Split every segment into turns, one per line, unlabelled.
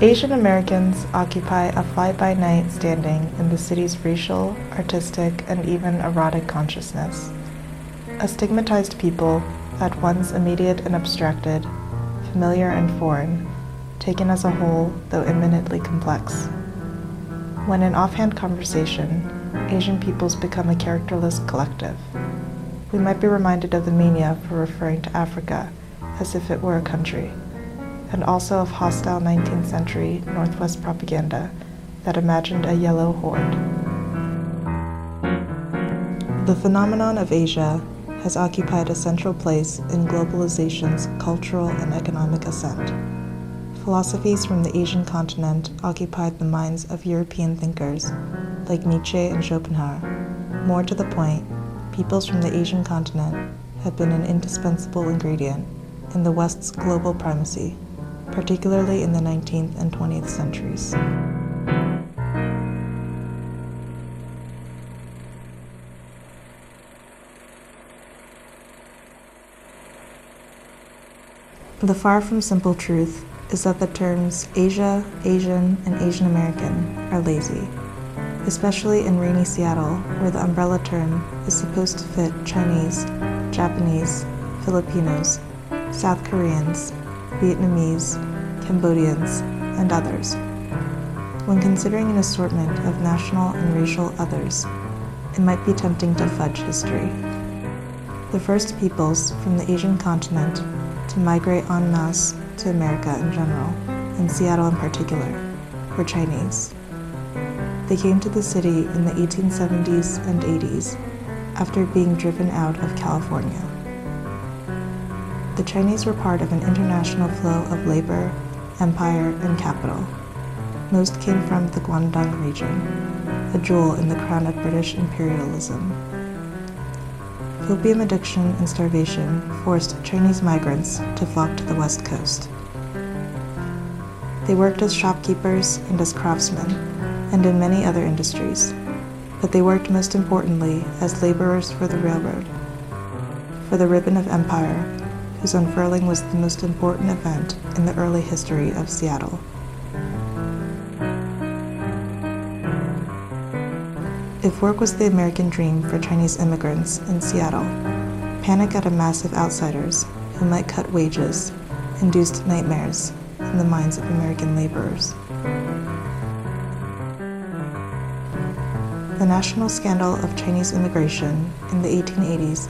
Asian Americans occupy a fly-by-night standing in the city's racial, artistic, and even erotic consciousness. A stigmatized people, at once immediate and abstracted, familiar and foreign, taken as a whole, though eminently complex. When in offhand conversation, Asian peoples become a characterless collective. We might be reminded of the mania for referring to Africa as if it were a country, and also of hostile 19th century Northwest propaganda that imagined a yellow horde. The phenomenon of Asia has occupied a central place in globalization's cultural and economic ascent. Philosophies from the Asian continent occupied the minds of European thinkers like Nietzsche and Schopenhauer. More to the point, peoples from the Asian continent have been an indispensable ingredient in the West's global primacy, particularly in the 19th and 20th centuries. The far from simple truth is that the terms Asia, Asian, and Asian American are lazy, especially in rainy Seattle, where the umbrella term is supposed to fit Chinese, Japanese, Filipinos, South Koreans, Vietnamese, Cambodians, and others. When considering an assortment of national and racial others, it might be tempting to fudge history. The first peoples from the Asian continent to migrate en masse to America in general, and Seattle in particular, were Chinese. They came to the city in the 1870s and 80s after being driven out of California. The Chinese were part of an international flow of labor, empire, and capital. Most came from the Guangdong region, a jewel in the crown of British imperialism. Opium addiction and starvation forced Chinese migrants to flock to the West Coast. They worked as shopkeepers and as craftsmen, and in many other industries, but they worked most importantly as laborers for the railroad, for the ribbon of empire, whose unfurling was the most important event in the early history of Seattle. If work was the American dream for Chinese immigrants in Seattle, panic at a mass of outsiders who might cut wages induced nightmares in the minds of American laborers. The national scandal of Chinese immigration in the 1880s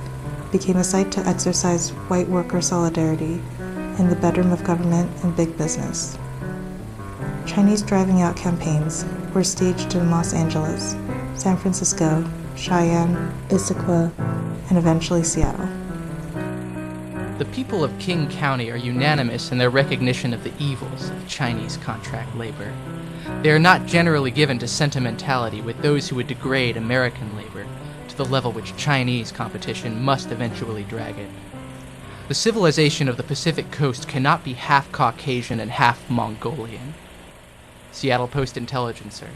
became a site to exercise white worker solidarity in the bedroom of government and big business. Chinese driving out campaigns were staged in Los Angeles, San Francisco, Cheyenne, Issaquah, and eventually Seattle.
The people of King County are unanimous in their recognition of the evils of Chinese contract labor. They are not generally given to sentimentality with those who would degrade American labor to the level which Chinese competition must eventually drag it. The civilization of the Pacific Coast cannot be half Caucasian and half Mongolian. Seattle Post-Intelligencer,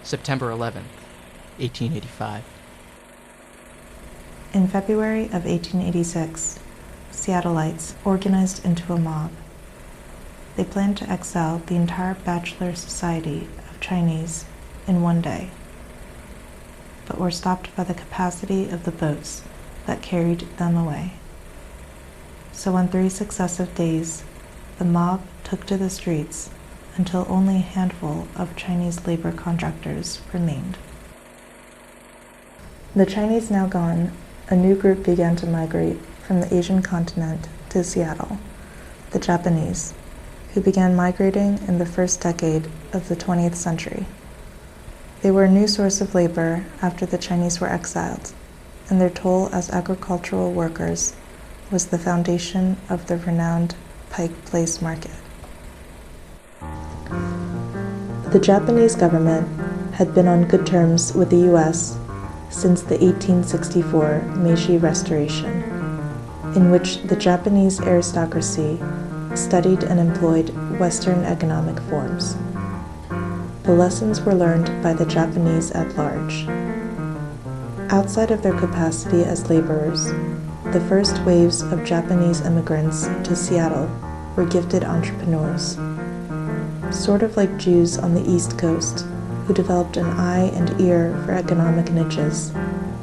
September 11th, 1885.
In February of 1886, Seattleites organized into a mob. They planned to exile the entire bachelor society of Chinese in one day, but were stopped by the capacity of the boats that carried them away. So on 3 successive days, the mob took to the streets until only a handful of Chinese labor contractors remained. The Chinese now gone, a new group began to migrate from the Asian continent to Seattle, the Japanese, who began migrating in the first decade of the 20th century. They were a new source of labor after the Chinese were exiled, and their toll as agricultural workers was the foundation of the renowned Pike Place Market. The Japanese government had been on good terms with the U.S. since the 1864 Meiji Restoration, in which the Japanese aristocracy studied and employed Western economic forms. The lessons were learned by the Japanese at large. Outside of their capacity as laborers, the first waves of Japanese immigrants to Seattle were gifted entrepreneurs. sort of like Jews on the East Coast, who developed an eye and ear for economic niches.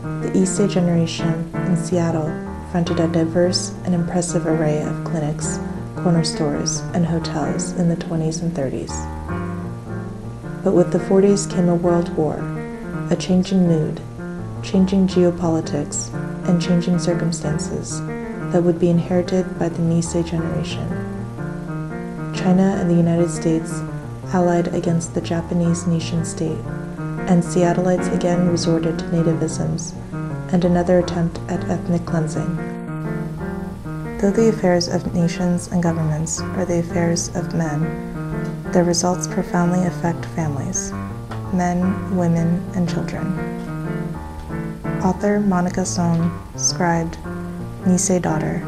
The East Day generation in Seattle fronted a diverse and impressive array of clinics, corner stores, and hotels in the 20s and 30s. But with the 40s came a world war, a changing mood, changing geopolitics, and changing circumstances that would be inherited by the Nisei generation. China and the United States allied against the Japanese nation-state, and Seattleites again resorted to nativisms and another attempt at ethnic cleansing. Though the affairs of nations and governments are the affairs of men, their results profoundly affect families, men, women, and children. Author Monica Sohn scribed Nisei Daughter,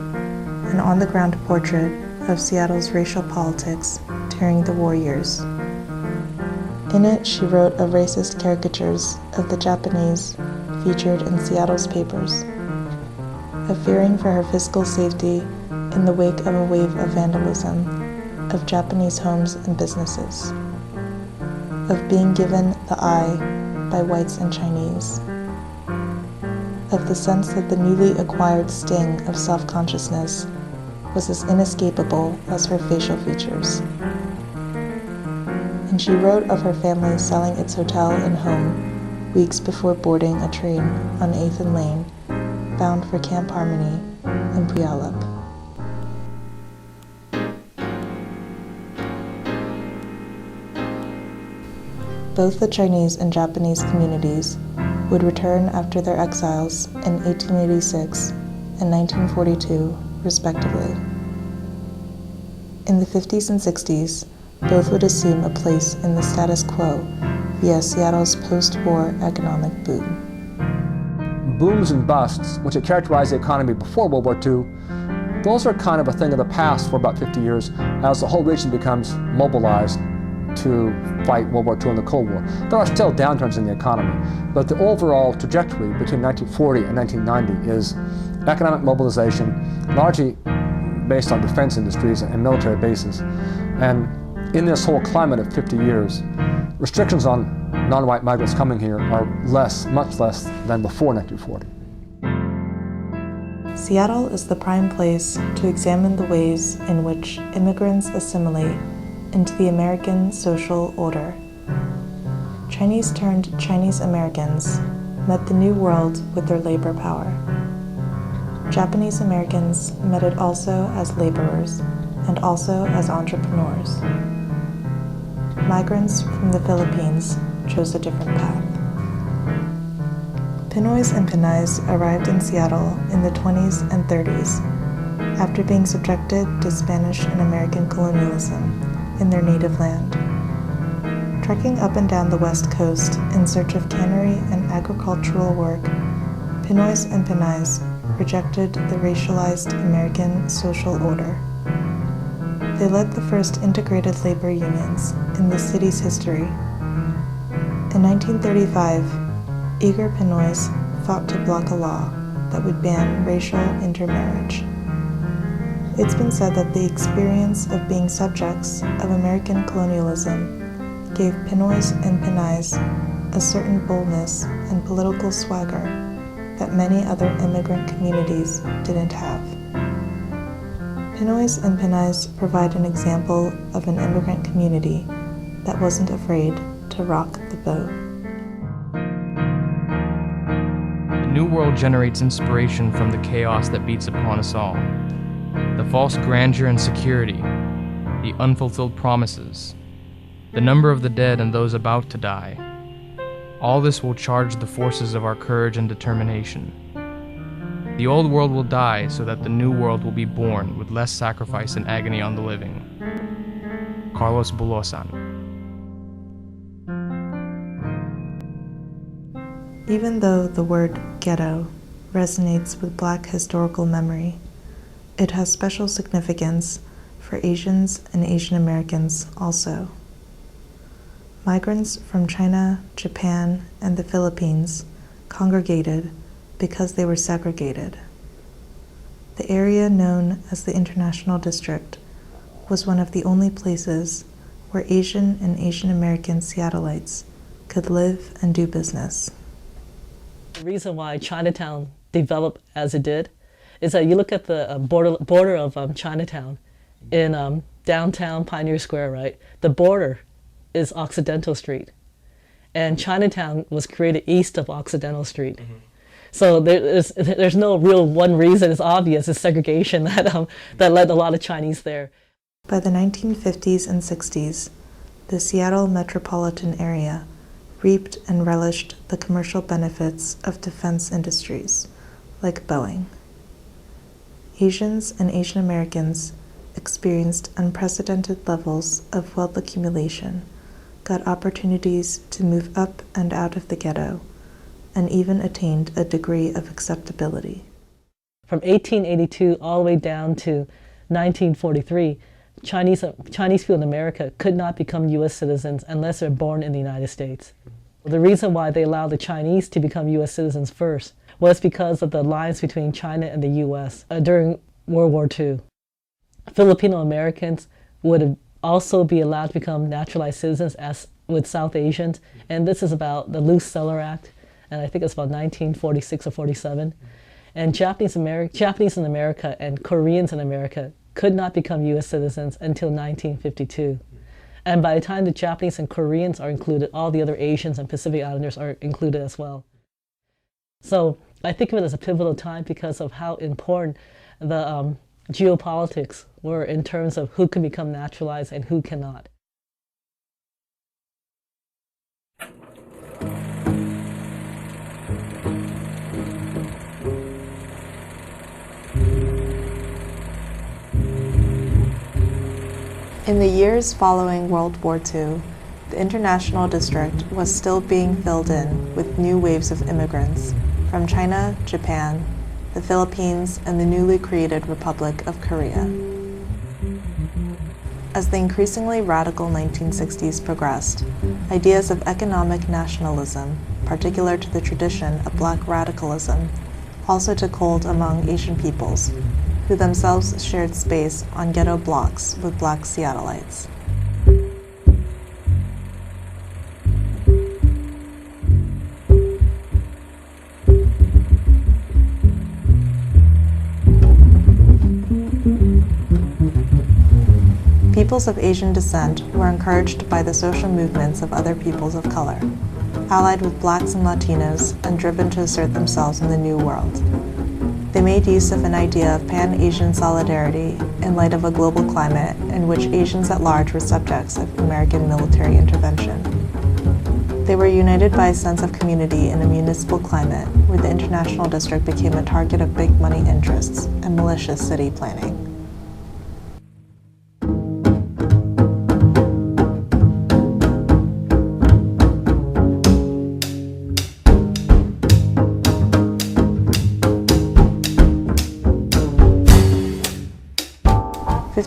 an on-the-ground portrait of Seattle's racial politics during the war years. In it, she wrote of racist caricatures of the Japanese featured in Seattle's papers, of fearing for her physical safety in the wake of a wave of vandalism of Japanese homes and businesses, of being given the eye by whites and Chinese, of the sense that the newly acquired sting of self-consciousness was as inescapable as her facial features. And she wrote of her family selling its hotel and home weeks before boarding a train on 8th and Lane, bound for Camp Harmony in Puyallup. Both the Chinese and Japanese communities would return after their exiles in 1886 and 1942, respectively. In the 50s and 60s, both would assume a place in the status quo via Seattle's post-war economic boom.
Booms and busts, which had characterized the economy before World War II, those are kind of a thing of the past for about 50 years as the whole region becomes mobilized to fight World War II and the Cold War. There are still downturns in the economy, but the overall trajectory between 1940 and 1990 is economic mobilization, largely based on defense industries and military bases. And in this whole climate of 50 years, restrictions on non-white migrants coming here are less, much less than before 1940.
Seattle is the prime place to examine the ways in which immigrants assimilate into the American social order. Chinese turned Chinese Americans met the New World with their labor power. Japanese Americans met it also as laborers and also as entrepreneurs. Migrants from the Philippines chose a different path. Pinoys and Pinays arrived in Seattle in the 20s and 30s after being subjected to Spanish and American colonialism in their native land. Trekking up and down the West Coast in search of cannery and agricultural work, Pinoys and Pinays rejected the racialized American social order. They led the first integrated labor unions in the city's history. In 1935, eager Pinoys fought to block a law that would ban racial intermarriage. It's been said that the experience of being subjects of American colonialism gave Pinoys and Pinays a certain boldness and political swagger that many other immigrant communities didn't have. Pinoys and Pinays provide an example of an immigrant community that wasn't afraid to rock the boat.
The New World generates inspiration from the chaos that beats upon us all. The false grandeur and security, the unfulfilled promises, the number of the dead and those about to die. All this will charge the forces of our courage and determination. The old world will die so that the new world will be born with less sacrifice and agony on the living. Carlos Bulosan.
Even though the word ghetto resonates with Black historical memory, it has special significance for Asians and Asian Americans also. Migrants from China, Japan, and the Philippines congregated because they were segregated. The area known as the International District was one of the only places where Asian and Asian American Seattleites could live and do business.
The reason why Chinatown developed as it did is that you look at the border of Chinatown in downtown Pioneer Square, right? The border is Occidental Street, and Chinatown was created east of Occidental Street. Mm-hmm. So there's no real one reason. It's obvious. It's segregation that led a lot of Chinese there.
By the 1950s and 60s, the Seattle metropolitan area reaped and relished the commercial benefits of defense industries, like Boeing. Asians and Asian Americans experienced unprecedented levels of wealth accumulation, got opportunities to move up and out of the ghetto, and even attained a degree of acceptability.
From 1882 all the way down to 1943, Chinese people in America could not become U.S. citizens unless they're born in the United States. The reason why they allowed the Chinese to become U.S. citizens first was because of the alliance between China and the U.S. During World War II. Filipino Americans would also be allowed to become naturalized citizens as with South Asians, and this is about the Luce Seller Act, and I think it's about 1946 or 47. And Japanese in America and Koreans in America could not become U.S. citizens until 1952. And by the time the Japanese and Koreans are included, all the other Asians and Pacific Islanders are included as well. So I think of it as a pivotal time because of how important the geopolitics were in terms of who can become naturalized and who cannot.
In the years following World War II, the International District was still being filled in with new waves of immigrants from China, Japan, the Philippines, and the newly created Republic of Korea. As the increasingly radical 1960s progressed, ideas of economic nationalism, particular to the tradition of Black radicalism, also took hold among Asian peoples, who themselves shared space on ghetto blocks with Black Seattleites. Peoples of Asian descent were encouraged by the social movements of other peoples of color, allied with Blacks and Latinos, and driven to assert themselves in the New World. They made use of an idea of pan-Asian solidarity in light of a global climate in which Asians at large were subjects of American military intervention. They were united by a sense of community in a municipal climate where the International District became a target of big money interests and malicious city planning.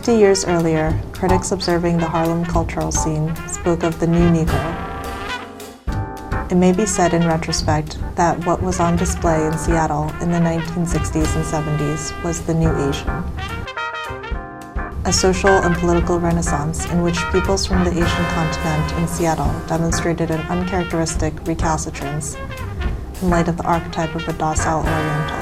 Years earlier, critics observing the Harlem cultural scene spoke of the new Negro. It may be said in retrospect that what was on display in Seattle in the 1960s and 70s was the new Asian. A social and political renaissance in which peoples from the Asian continent in Seattle demonstrated an uncharacteristic recalcitrance in light of the archetype of a docile Oriental.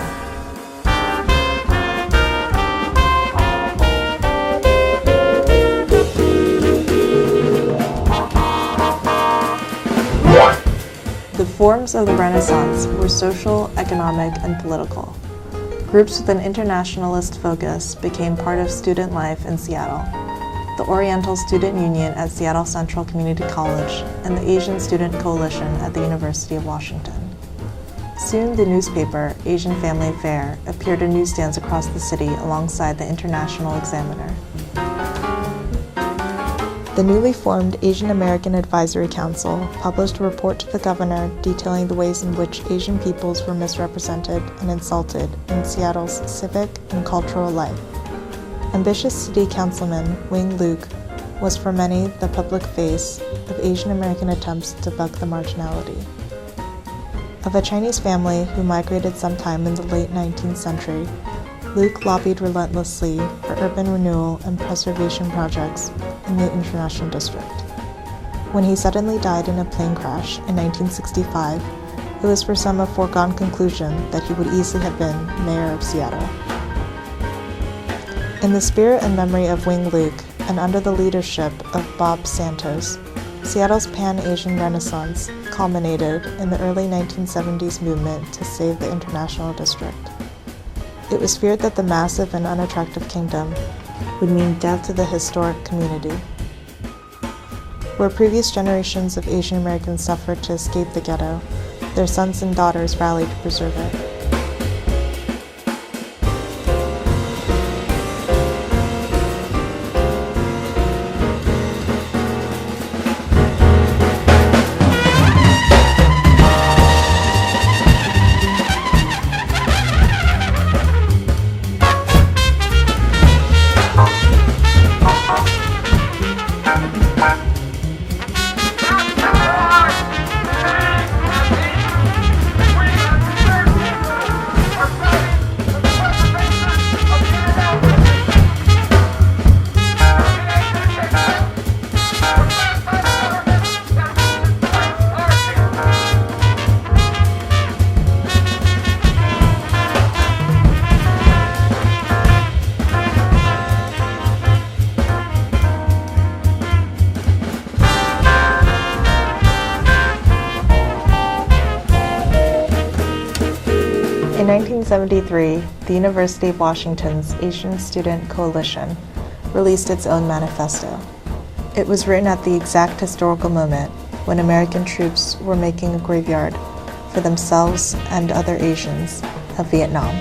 The forms of the Renaissance were social, economic, and political. Groups with an internationalist focus became part of student life in Seattle. The Oriental Student Union at Seattle Central Community College and the Asian Student Coalition at the University of Washington. Soon the newspaper, Asian Family Affair, appeared in newsstands across the city alongside the International Examiner. The newly formed Asian American Advisory Council published a report to the governor detailing the ways in which Asian peoples were misrepresented and insulted in Seattle's civic and cultural life. Ambitious city councilman Wing Luke was for many the public face of Asian American attempts to buck the marginality. Of a Chinese family who migrated sometime in the late 19th century, Luke lobbied relentlessly for urban renewal and preservation projects in the International District. When he suddenly died in a plane crash in 1965, it was for some a foregone conclusion that he would easily have been mayor of Seattle. In the spirit and memory of Wing Luke, and under the leadership of Bob Santos, Seattle's Pan-Asian Renaissance culminated in the early 1970s movement to save the International District. It was feared that the massive and unattractive kingdom would mean death to the historic community. Where previous generations of Asian Americans suffered to escape the ghetto, their sons and daughters rallied to preserve it. In 1973, the University of Washington's Asian Student Coalition released its own manifesto. It was written at the exact historical moment when American troops were making a graveyard for themselves and other Asians of Vietnam.